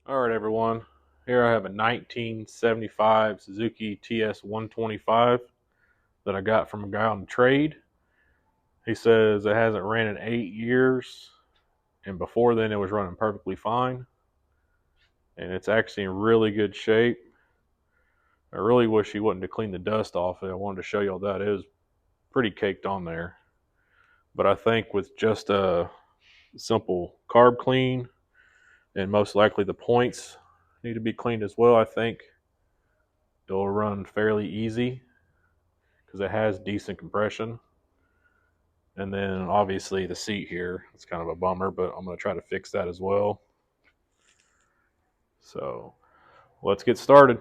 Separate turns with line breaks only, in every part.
All right, everyone. Here I have a 1975 Suzuki TS 125 that I got from a guy on the trade. He says it hasn't ran in 8 years, and before then it was running perfectly fine, and it's actually in really good shape. I really wish he wouldn't have cleaned the dust off it. I wanted to show y'all that it was pretty caked on there. But I think with just a simple carb clean, and most likely the points need to be cleaned as well, I think it'll run fairly easy because it has decent compression. And then obviously the seat here, it's kind of a bummer, but I'm going to try to fix that as well. So let's get started.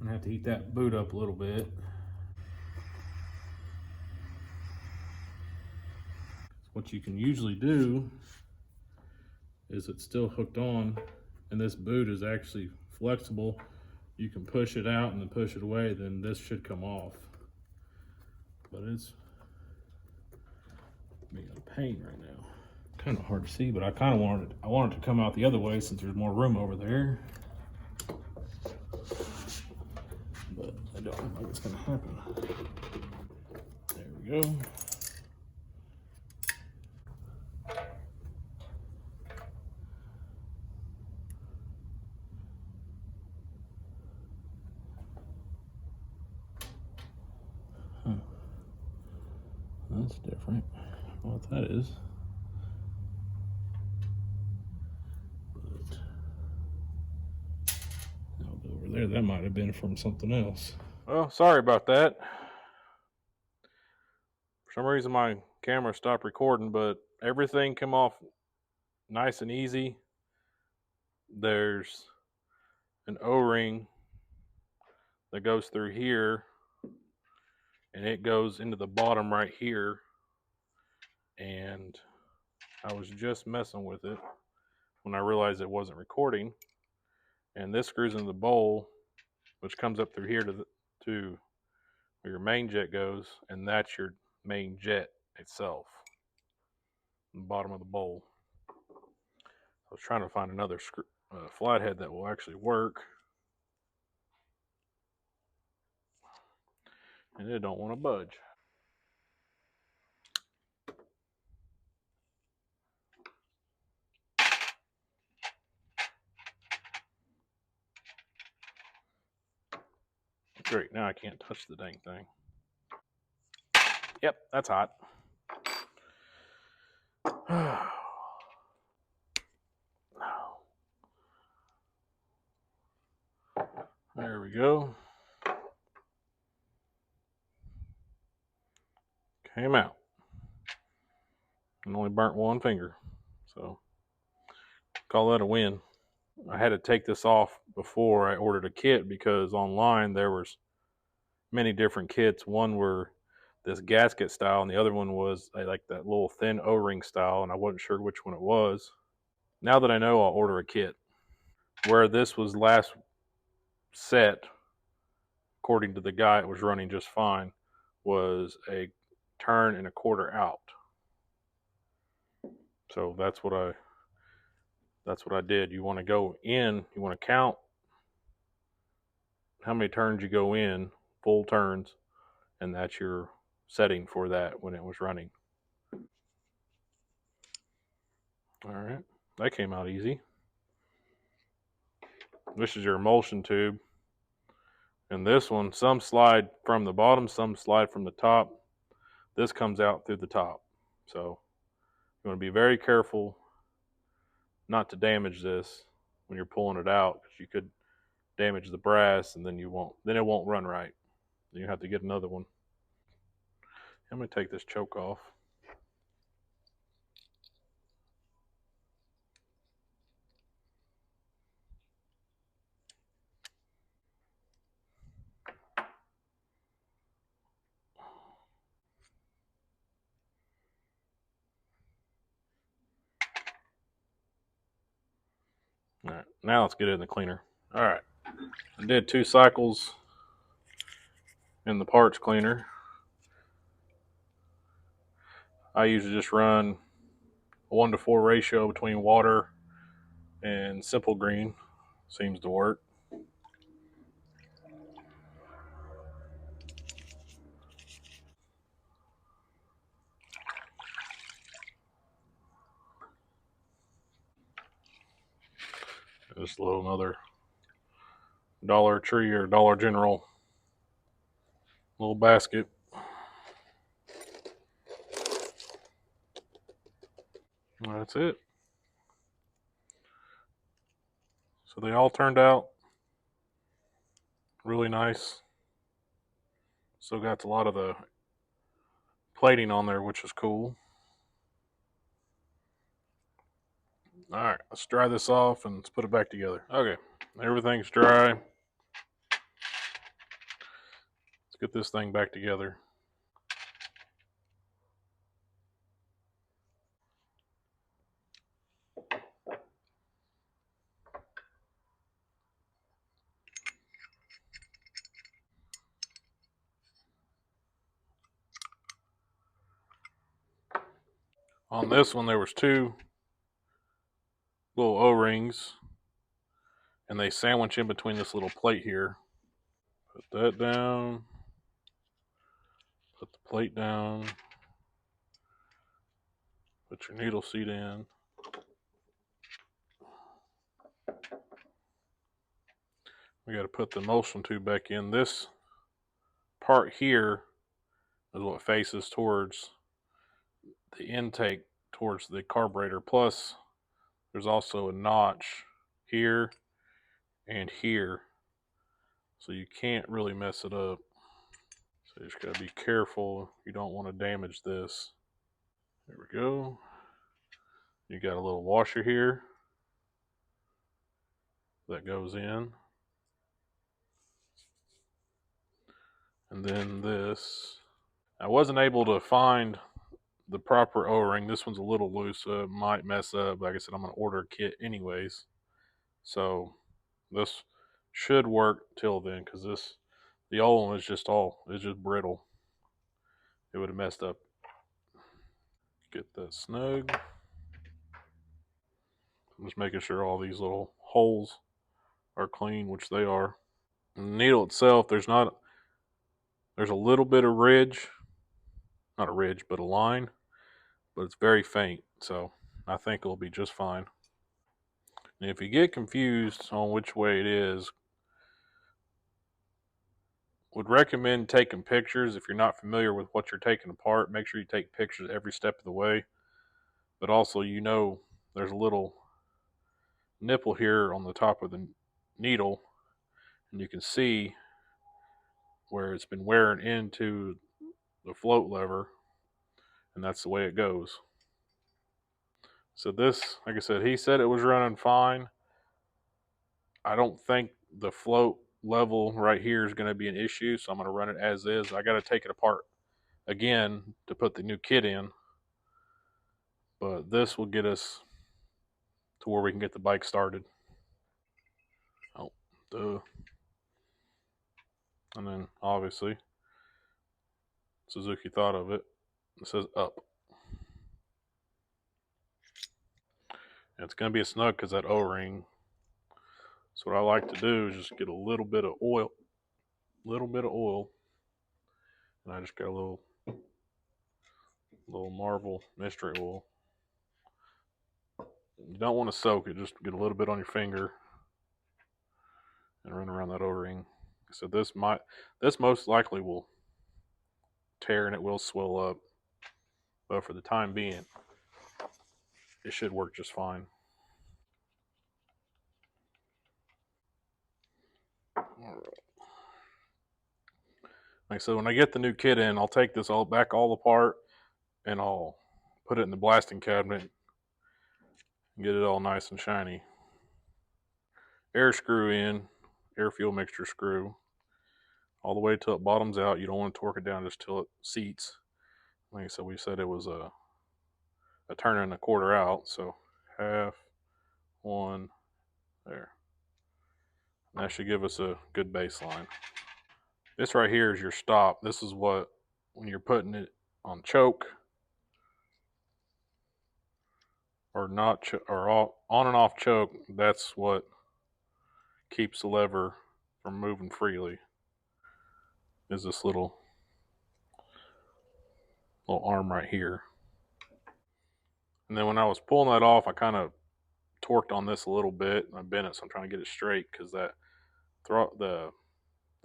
I'm going to have to heat that boot up a little bit. What you can usually do is it's still hooked on, and this boot is actually flexible. You can push it out and then push it away, then this should come off. But it's being a pain right now. Kind of hard to see, but I kind of want it to come out the other way since there's more room over there. But I don't look like it's going to happen. There we go. Huh. That's different. I don't know what that is. But I'll go over there. That might have been from something else. Well, sorry about that. For some reason, my camera stopped recording, but everything came off nice and easy. There's an O-ring that goes through here, and it goes into the bottom right here. And I was just messing with it when I realized it wasn't recording. And this screws into the bowl, which comes up through here to where your main jet goes, and that's your main jet itself, the bottom of the bowl. I was trying to find another flathead that will actually work, and it don't want to budge. Great, now I can't touch the dang thing. Yep, that's hot. There we go. Came out. And only burnt one finger. So call that a win. I had to take this off before I ordered a kit because online there was many different kits. One were this gasket style, and the other one was like that little thin O-ring style, and I wasn't sure which one it was. Now that I know, I'll order a kit. Where this was last set, according to the guy, it was running just fine, was a turn and a quarter out. So that's what I did. You want to go in, you want to count how many turns you go in, full turns, and that's your setting for that when it was running. All right, that came out easy. This is your emulsion tube. And this one, some slide from the bottom, some slide from the top. This comes out through the top. So you want to be very careful not to damage this when you're pulling it out, because you could damage the brass and then it won't run right. Then you have to get another one. I'm going to take this choke off. Now let's get it in the cleaner. All right, I did 2 cycles in the parts cleaner. I usually just run a 1-to-4 ratio between water and simple green. Seems to work. Just a little another Dollar Tree or Dollar General little basket. That's it. So they all turned out really nice. Still got a lot of the plating on there, which is cool. All right, let's dry this off and let's put it back together. Okay, everything's dry. Let's get this thing back together. On this one, there was 2 little O-rings, and they sandwich in between this little plate here. Put that down. Put the plate down. Put your needle seat in. We got to put the emulsion tube back in. This part here is what faces towards the intake, towards the carburetor. Plus, there's also a notch here and here, so you can't really mess it up. So you just got to be careful. You don't want to damage this. There we go. You got a little washer here that goes in. And then this. I wasn't able to find the proper O-ring. This one's a little loose, so it might mess up. Like I said, I'm going to order a kit anyways. So this should work till then, because the old one is just brittle. It would have messed up. Get that snug. I'm just making sure all these little holes are clean, which they are. And the needle itself, there's a little bit of ridge, not a ridge, but a line, but it's very faint. So I think it'll be just fine. And if you get confused on which way it is, would recommend taking pictures. If you're not familiar with what you're taking apart, make sure you take pictures every step of the way. But also, there's a little nipple here on the top of the needle, and you can see where it's been wearing into the float lever, and that's the way it goes. So this, like I said, he said it was running fine. I don't think the float level right here is going to be an issue, so I'm going to run it as is. I got to take it apart again to put the new kit in, but this will get us to where we can get the bike started. Oh, duh. And then obviously Suzuki thought of it. It says up. And it's going to be a snug because that O-ring. So what I like to do is just get a little bit of oil, and I just got a little Marvel mystery oil. You don't want to soak it, just get a little bit on your finger and run around that O-ring. So this most likely will tear and it will swell up, but for the time being, it should work just fine. All right. Like I said, when I get the new kit in, I'll take this all apart, and I'll put it in the blasting cabinet and get it all nice and shiny. Air screw in, air fuel mixture screw, all the way till it bottoms out. You don't want to torque it down just till it seats. Like I said, we said it was a turn and a quarter out, so half, one, There. That should give us a good baseline. This right here is your stop. This is what, when you're putting it on choke or not, or on and off choke, that's what keeps the lever from moving freely. Is this little arm right here. And then when I was pulling that off, I kind of torqued on this a little bit. I bent it, so I'm trying to get it straight because that the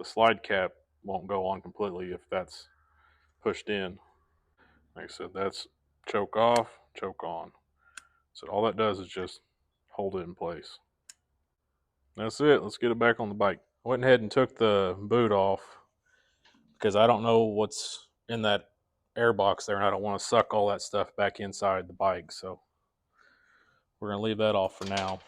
slide cap won't go on completely if that's pushed in. Like I said, that's choke off, choke on. So all that does is just hold it in place. That's it. Let's get it back on the bike. I went ahead and took the boot off because I don't know what's in that airbox there, and I don't want to suck all that stuff back inside the bike. So we're going to leave that off for now.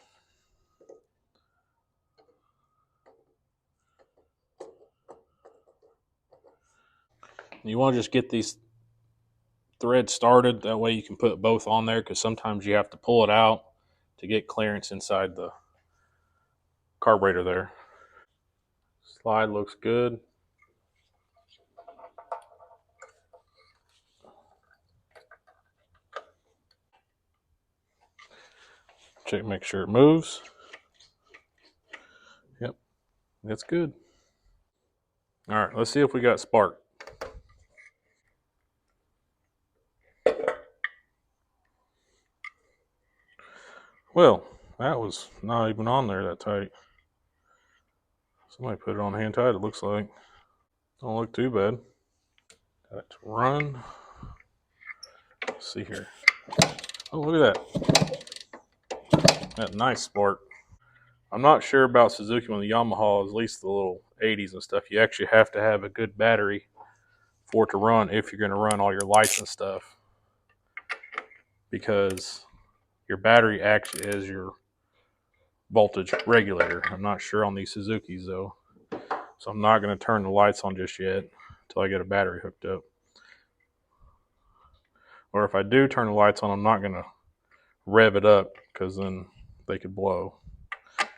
You want to just get these threads started. That way you can put both on there, because sometimes you have to pull it out to get clearance inside the carburetor there. Slide looks good. Check, make sure it moves. Yep, that's good. All right, let's see if we got spark. Well, that was not even on there that tight. Somebody put it on hand tight, it looks like. Don't look too bad. Got it to run. Let's see here. Oh, look at that. That nice spark. I'm not sure about Suzuki on the Yamaha, at least the little 80s and stuff. You actually have to have a good battery for it to run if you're going to run all your lights and stuff, because your battery actually is your voltage regulator. I'm not sure on these Suzukis though, so I'm not going to turn the lights on just yet until I get a battery hooked up. Or if I do turn the lights on, I'm not going to rev it up, because then they could blow.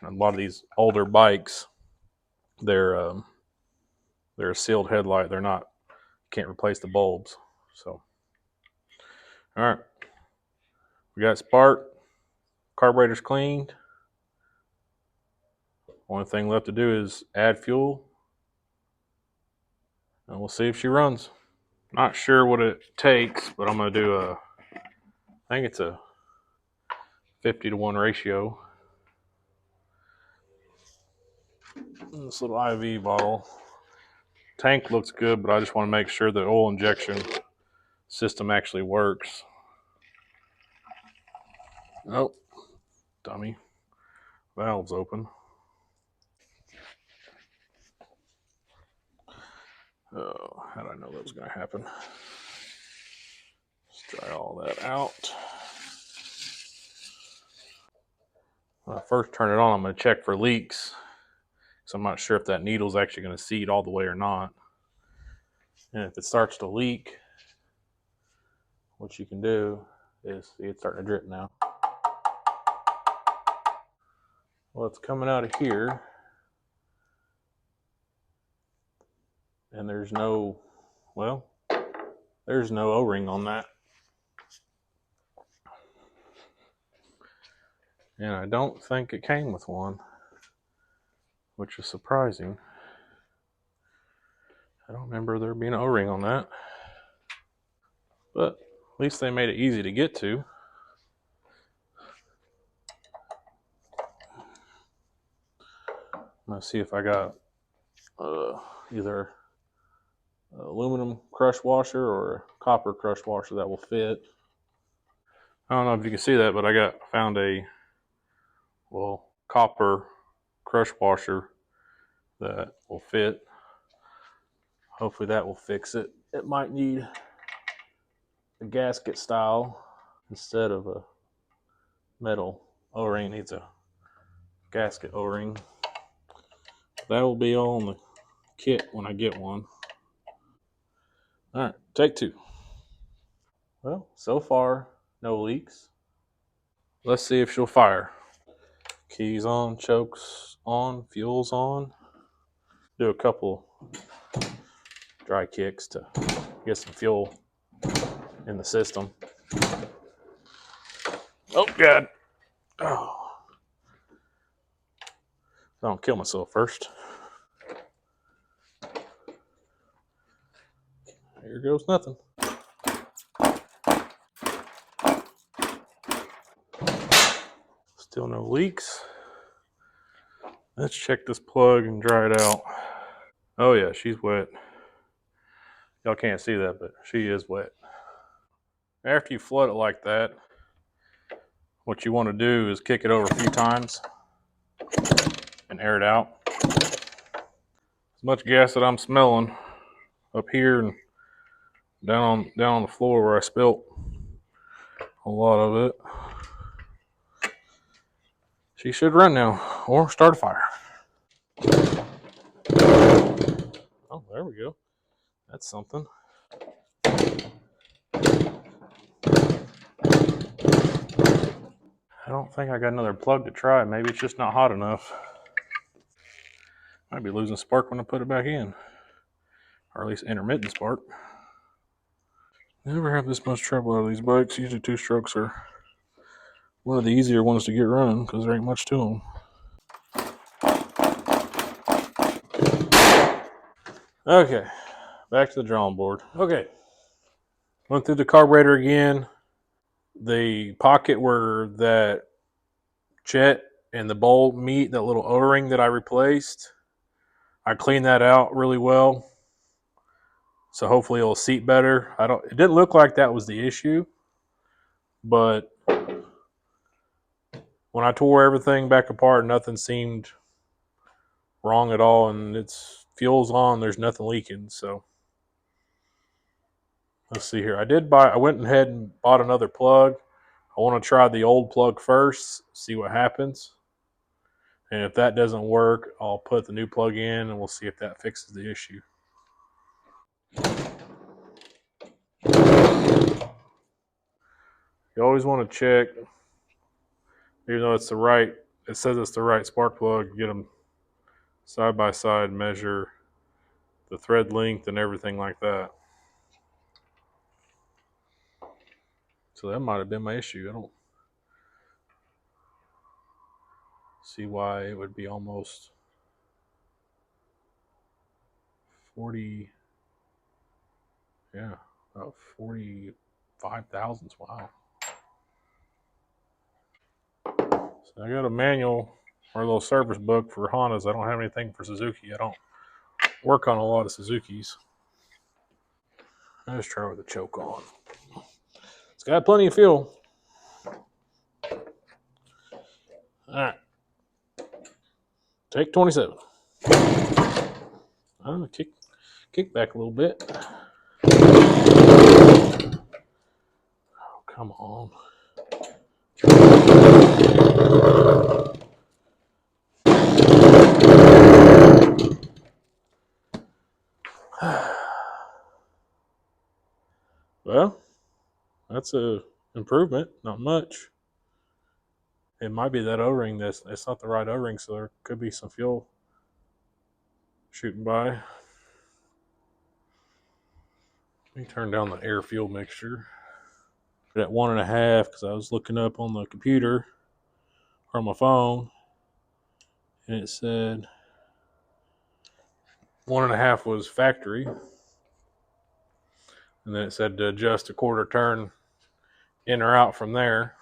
And a lot of these older bikes, they're a sealed headlight. They're not, can't replace the bulbs. So, all right, we got spark. Carburetor's cleaned. Only thing left to do is add fuel, and we'll see if she runs. Not sure what it takes, but I'm going to do I think it's a 50-to-1 ratio. This little IV bottle. Tank looks good, but I just want to make sure the oil injection system actually works. Oh, dummy. Valve's open. Oh, how did I know that was going to happen? Let's try all that out. When I first turn it on, I'm going to check for leaks, because I'm not sure if that needle's actually going to seat all the way or not. And if it starts to leak, what you can do is, see, it's starting to drip now. Well, it's coming out of here, and there's no O-ring on that. And I don't think it came with one, which is surprising. I don't remember there being an O-ring on that. But at least they made it easy to get to. I'm going to see if I got either aluminum crush washer or copper crush washer that will fit. I don't know if you can see that, but I found a copper crush washer that will fit. Hopefully that will fix it. It might need a gasket style instead of a metal O-ring. It needs a gasket O-ring. That will be all in the kit when I get one. All right, take two. Well, so far, no leaks. Let's see if she'll fire. Keys on, chokes on, fuel's on. Do a couple dry kicks to get some fuel in the system. Oh, God. Oh. I don't kill myself first. Here goes nothing. Still no leaks. Let's check this plug and dry it out. Oh yeah, she's wet. Y'all can't see that, but she is wet. After you flood it like that, what you want to do is kick it over a few times and air it out. As much gas that I'm smelling up here and down on the floor where I spilt a lot of it. She should run now or start a fire. Oh, there we go. That's something. I don't think I got another plug to try. Maybe it's just not hot enough. Might be losing spark when I put it back in. Or at least intermittent spark. Never have this much trouble out of these bikes. Usually 2-strokes are one of the easier ones to get running because there ain't much to them. Okay, back to the drawing board. Okay, went through the carburetor again. The pocket where that jet and the bolt meet, that little O-ring that I replaced, I cleaned that out really well. So hopefully it'll seat better. It didn't look like that was the issue, but when I tore everything back apart, nothing seemed wrong at all, and it's fuel's on, there's nothing leaking. So let's see here. I went ahead and bought another plug. I want to try the old plug first, see what happens. And if that doesn't work, I'll put the new plug in and we'll see if that fixes the issue. You always want to check, even though it says it's the right spark plug, get them side by side, measure the thread length and everything like that. So that might have been my issue. I don't see why it would be almost 40, yeah, about 45 thousandths. Wow. So I got a manual or a little service book for Hondas. I don't have anything for Suzuki. I don't work on a lot of Suzukis. Let's try with the choke on. It's got plenty of fuel. All right. Take 27. I'm going to kick back a little bit. Oh, come on. Well, that's a improvement. Not much. It might be that O-ring. It's not the right O-ring, so there could be some fuel shooting by. Let me turn down the air fuel mixture. At 1.5 because I was looking up on the computer or on my phone, and it said 1.5 was factory, and then it said to adjust a quarter turn in or out from there.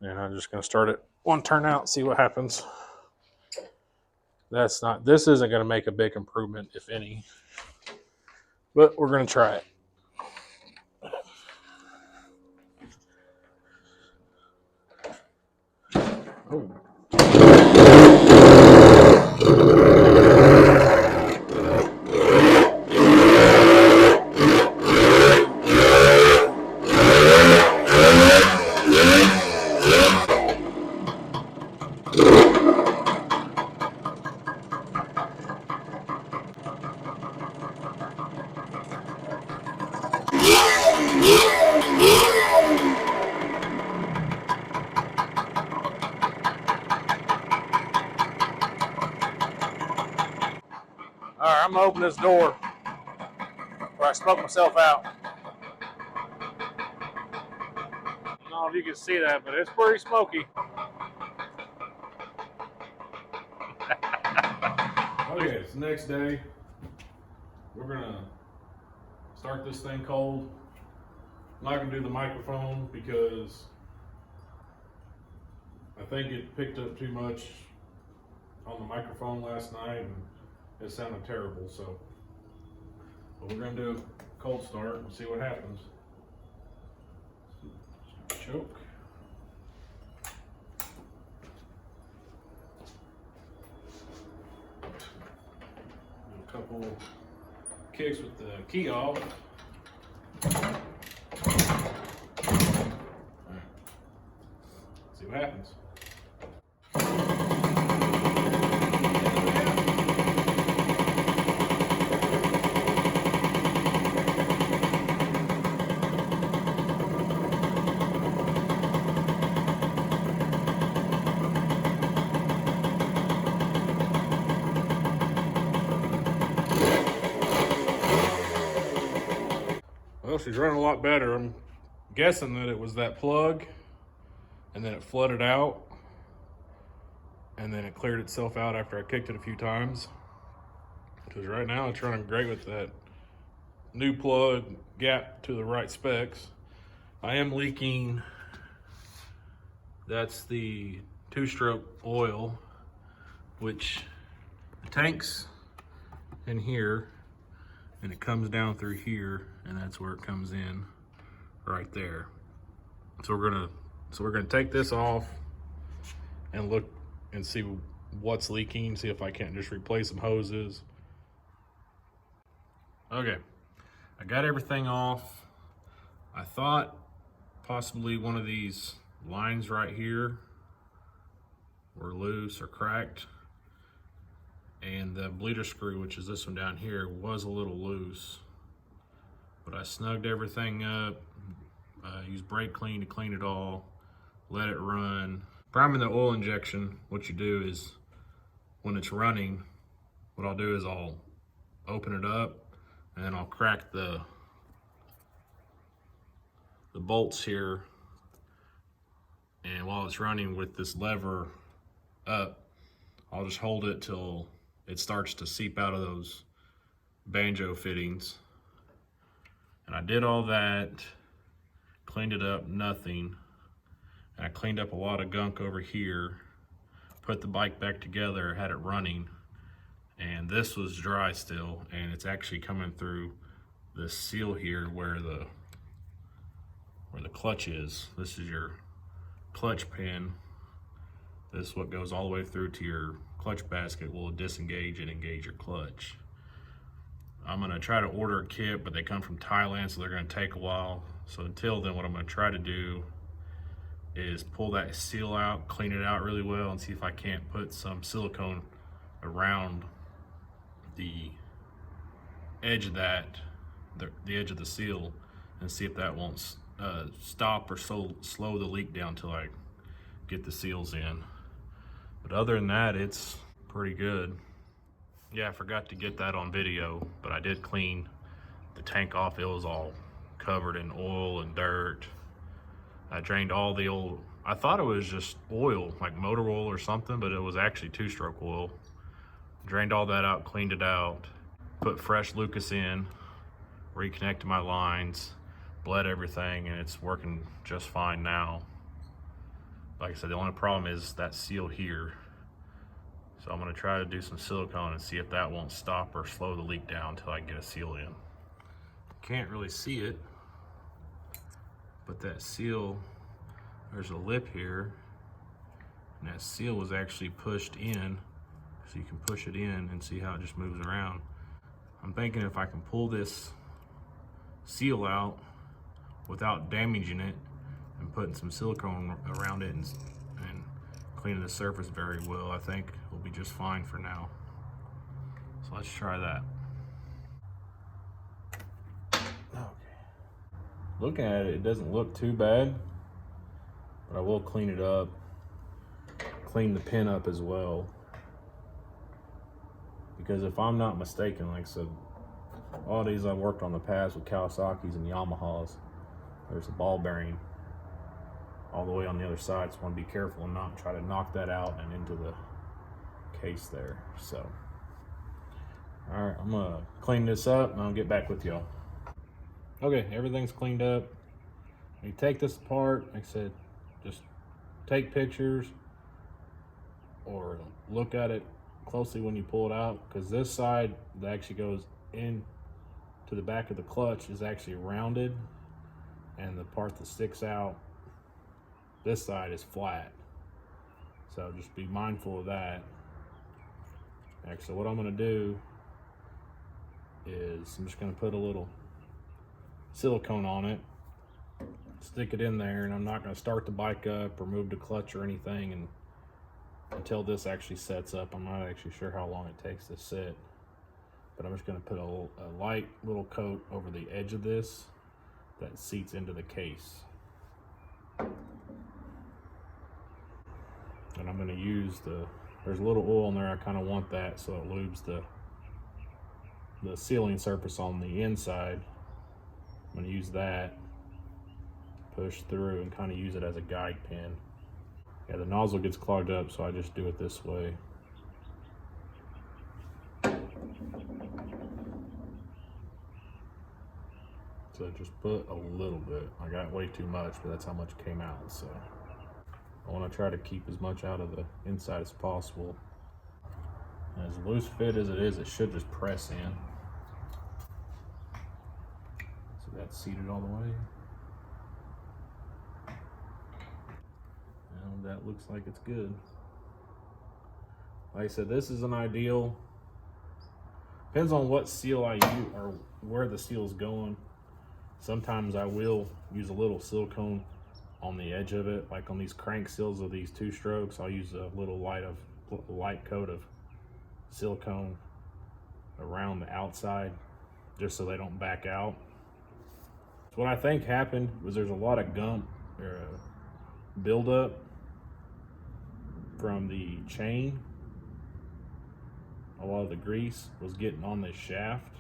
And I'm just going to start it 1 turn out, see what happens. This isn't going to make a big improvement, if any, but we're going to try it. Oh. this door where I smoked myself out. I don't know if you can see that, but it's pretty smoky. Okay, it's the next day. We're gonna start this thing cold. I'm not gonna do the microphone because I think it picked up too much on the microphone last night and it sounded terrible. So, but we're gonna do a cold start and see what happens. Choke. A couple kicks with the key off. See what happens. Well, she's running a lot better. I'm guessing that it was that plug and then it flooded out and then it cleared itself out after I kicked it a few times. Because right now it's running great with that new plug gap to the right specs. I am leaking, that's the 2-stroke oil, which the tank's in here and it comes down through here and that's where it comes in right there. So we're gonna take this off and look and see what's leaking, see if I can't just replace some hoses. Okay, I got everything off. I thought possibly one of these lines right here were loose or cracked, and the bleeder screw, which is this one down here, was a little loose. But I snugged everything up, used brake clean to clean it all, let it run. Priming the oil injection, what you do is when it's running, what I'll do is I'll open it up and then I'll crack the bolts here. And while it's running with this lever up, I'll just hold it till it starts to seep out of those banjo fittings. And I did all that, cleaned it up, nothing. And I cleaned up a lot of gunk over here, put the bike back together, had it running, and this was dry still, and it's actually coming through the seal here where the clutch is. This is your clutch pin. This is what goes all the way through to your clutch basket, will disengage and engage your clutch. I'm gonna try to order a kit, but they come from Thailand, so they're gonna take a while. So until then, what I'm gonna try to do is pull that seal out, clean it out really well, and see if I can't put some silicone around the edge of that, the edge of the seal, and see if that won't stop or slow the leak down till I get the seals in. But other than that, it's pretty good. Yeah, I forgot to get that on video, but I did clean the tank off. It was all covered in oil and dirt. I drained all the old, I thought it was just oil, like motor oil or something, but it was actually 2-stroke oil. Drained all that out, cleaned it out, put fresh Lucas in, reconnected my lines, bled everything, and it's working just fine now. Like I said, the only problem is that seal here. So I'm gonna try to do some silicone and see if that won't stop or slow the leak down until I get a seal in. Can't really see it, but that seal, there's a lip here, and that seal was actually pushed in, so you can push it in and see how it just moves around. I'm thinking if I can pull this seal out without damaging it and putting some silicone around it and cleaning the surface very well, I think we'll be just fine for now. So let's try that. Okay. Looking at it, it doesn't look too bad, but I will clean it up, clean the pin up as well, because if I'm not mistaken, like I said, all these I've worked on the past with Kawasaki's and Yamahas, there's a ball bearing all the way on the other side, so I want to be careful and not try to knock that out and into the case there. So, all right, I'm gonna clean this up and I'll get back with y'all. Okay, everything's cleaned up. When you take this apart, like I said, just take pictures or look at it closely when you pull it out, because this side that actually goes in to the back of the clutch is actually rounded, and the part that sticks out this side is flat. So just be mindful of that. Actually, what I'm going to do is I'm just going to put a little silicone on it, stick it in there, and I'm not going to start the bike up or move the clutch or anything and until this actually sets up. I'm not actually sure how long it takes to sit, but I'm just going to put a light little coat over the edge of this that seats into the case. And I'm going to use there's a little oil in there. I kind of want that so it lubes the sealing surface on the inside. I'm going to use that, push through, and kind of use it as a guide pin. Yeah, the nozzle gets clogged up, so I just do it this way. So just put a little bit. I got way too much, but that's how much came out. So I want to try to keep as much out of the inside as possible. As loose fit as it is, it should just press in. So that's seated all the way. And that looks like it's good. Like I said, this is an ideal. Depends on what seal I use or where the seal is going. Sometimes I will use a little silicone on the edge of it, like on these crank seals of these 2-strokes. I'll use a little light coat of silicone around the outside just so they don't back out. So what I think happened was there's a lot of gum or buildup from the chain. A lot of the grease was getting on this shaft,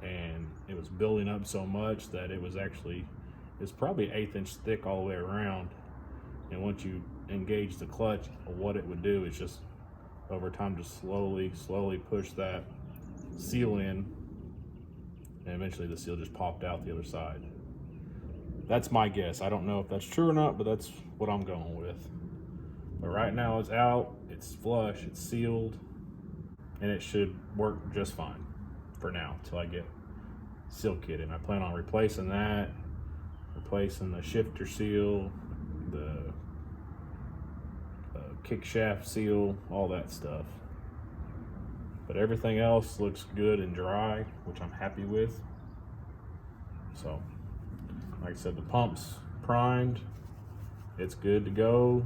and it was building up so much that it's probably 1/8 inch thick all the way around. And once you engage the clutch, what it would do is just over time just slowly push that seal in, and eventually the seal just popped out the other side. That's my guess. I don't know if that's true or not, but that's what I'm going with. But right now it's out, it's flush, it's sealed, and it should work just fine for now until I get seal kit in. I plan on replacing that, replacing the shifter seal, the kick shaft seal, all that stuff. But everything else looks good and dry, which I'm happy with. So, like I said, the pump's primed. It's good to go.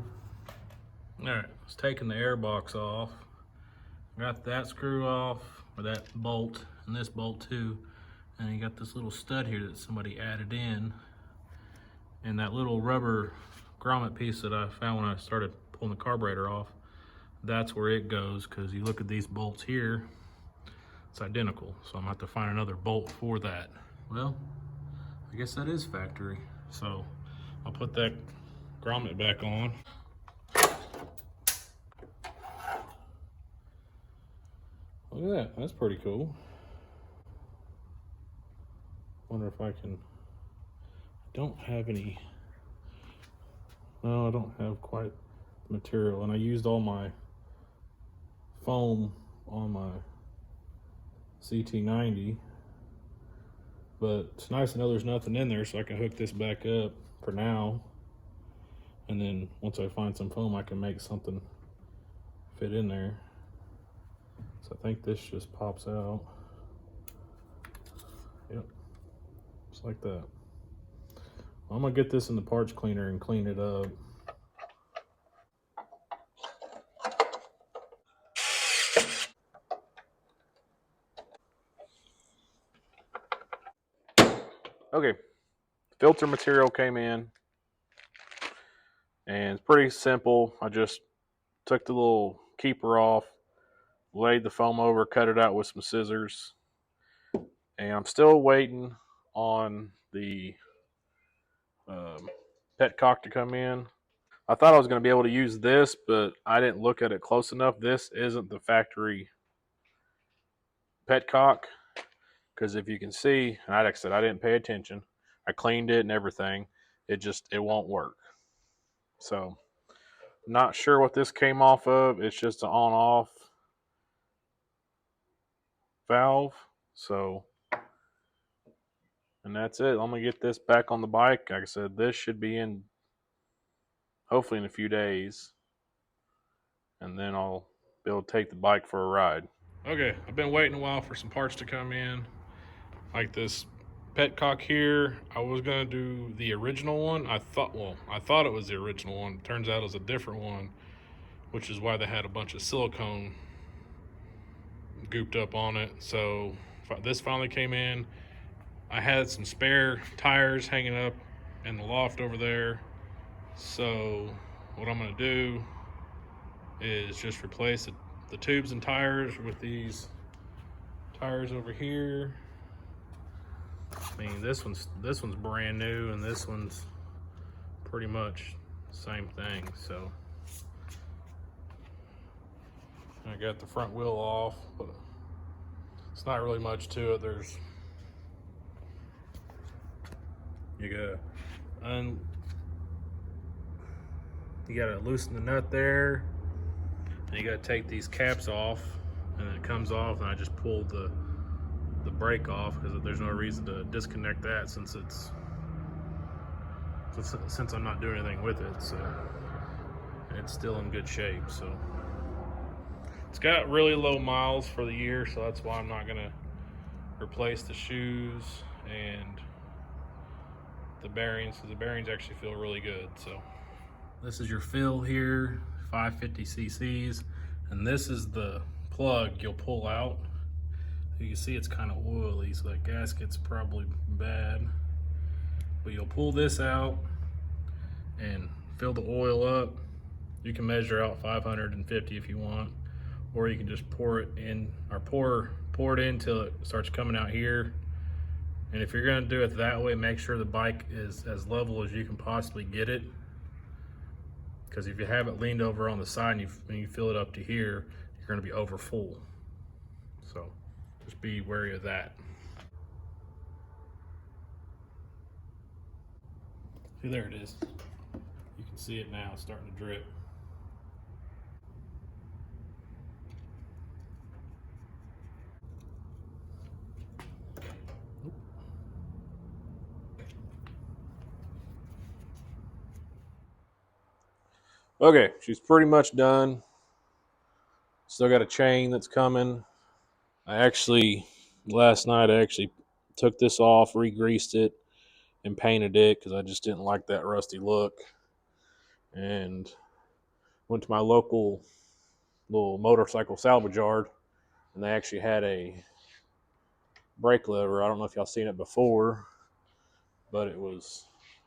All right, I was taking the airbox off. Got that screw off, or that bolt, and this bolt too. And you got this little stud here that somebody added in. And that little rubber grommet piece that I found when I started pulling the carburetor off, that's where it goes, because you look at these bolts here, it's identical. So I'm gonna have to find another bolt for that. Well, I guess that is factory. So I'll put that grommet back on. Look at that, that's pretty cool. Wonder if I can, don't have any, no, I don't have quite the material, and I used all my foam on my CT90, but it's nice to know there's nothing in there, so I can hook this back up for now, and then once I find some foam I can make something fit in there. So I think this just pops out. Yep, just like that. I'm gonna get this in the parts cleaner and clean it up. Okay, filter material came in, and it's pretty simple. I just took the little keeper off, laid the foam over, cut it out with some scissors, and I'm still waiting on the petcock to come in. I thought I was going to be able to use this, but I didn't look at it close enough. This isn't the factory petcock, because if you can see, like I said, I didn't pay attention. I cleaned it and everything. It won't work. So, not sure what this came off of. It's just an on-off valve. So, and that's it. I'm going to get this back on the bike. Like I said, this should be in hopefully in a few days. And then I'll be able to take the bike for a ride. Okay, I've been waiting a while for some parts to come in. Like this petcock here, I was gonna do the original one. I thought it was the original one. Turns out it was a different one, which is why they had a bunch of silicone gooped up on it. So this finally came in. I had some spare tires hanging up in the loft over there. So what I'm gonna do is just replace the tubes and tires with these tires over here. I mean, this one's brand new, and this one's pretty much the same thing. So I got the front wheel off, but it's not really much to it. You gotta loosen the nut there, and you gotta take these caps off, and then it comes off, and I just pulled the brake off because there's no reason to disconnect that since I'm not doing anything with it. So it's still in good shape. So it's got really low miles for the year, so that's why I'm not gonna replace the shoes and the bearings, because the bearings actually feel really good. So this is your fill here, 550 cc's, and this is the plug you'll pull out. You can see it's kind of oily, so that gasket's probably bad. But you'll pull this out and fill the oil up. You can measure out 550 if you want, or you can just pour it in, or pour it in till it starts coming out here. And if you're gonna do it that way, make sure the bike is as level as you can possibly get it. Because if you have it leaned over on the side and you fill it up to here, you're gonna be over full. So just be wary of that. See, there it is. You can see it now, it's starting to drip. Okay, she's pretty much done. Still got a chain that's coming. Last night I actually took this off, re-greased it, and painted it because I just didn't like that rusty look. And went to my local little motorcycle salvage yard, and they actually had a brake lever. I don't know if y'all seen it before, but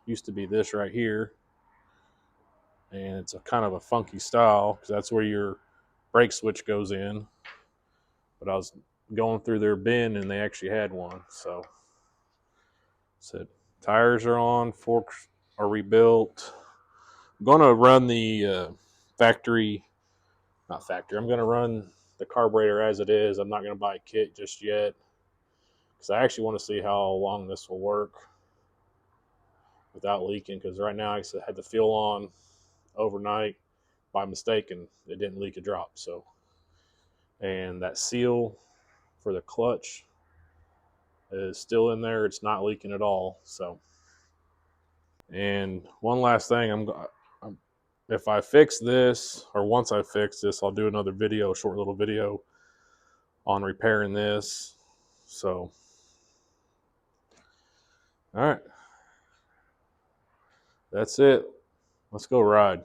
used to be this right here. And it's a kind of a funky style because that's where your brake switch goes in. But I was going through their bin and they actually had one. So said tires are on, forks are rebuilt. I'm going to run the I'm going to run the carburetor as it is. I'm not going to buy a kit just yet because I actually want to see how long this will work without leaking. Because right now I had the fuel on overnight by mistake and it didn't leak a drop. So, and that seal for the clutch is still in there. It's not leaking at all. So, and one last thing, if I fix this, or once I fix this, I'll do another video, a short little video on repairing this. So, all right, that's it. Let's go ride.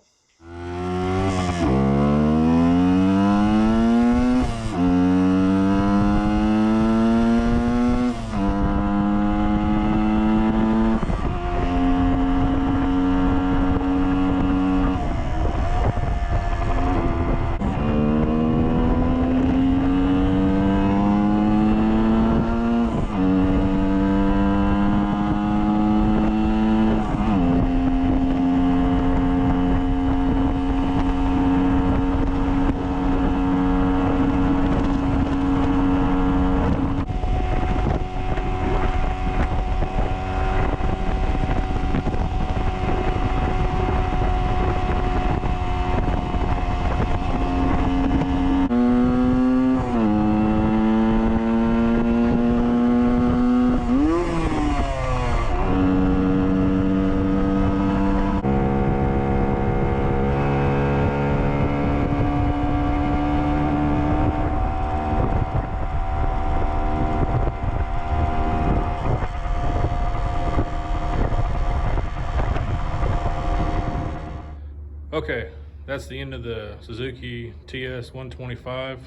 Okay, that's the end of the Suzuki TS 125.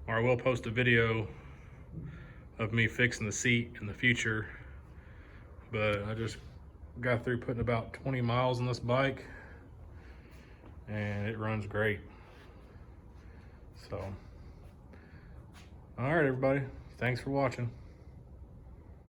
Or I will post a video of me fixing the seat in the future, but I just got through putting about 20 miles on this bike and it runs great. So, all right, everybody, thanks for watching.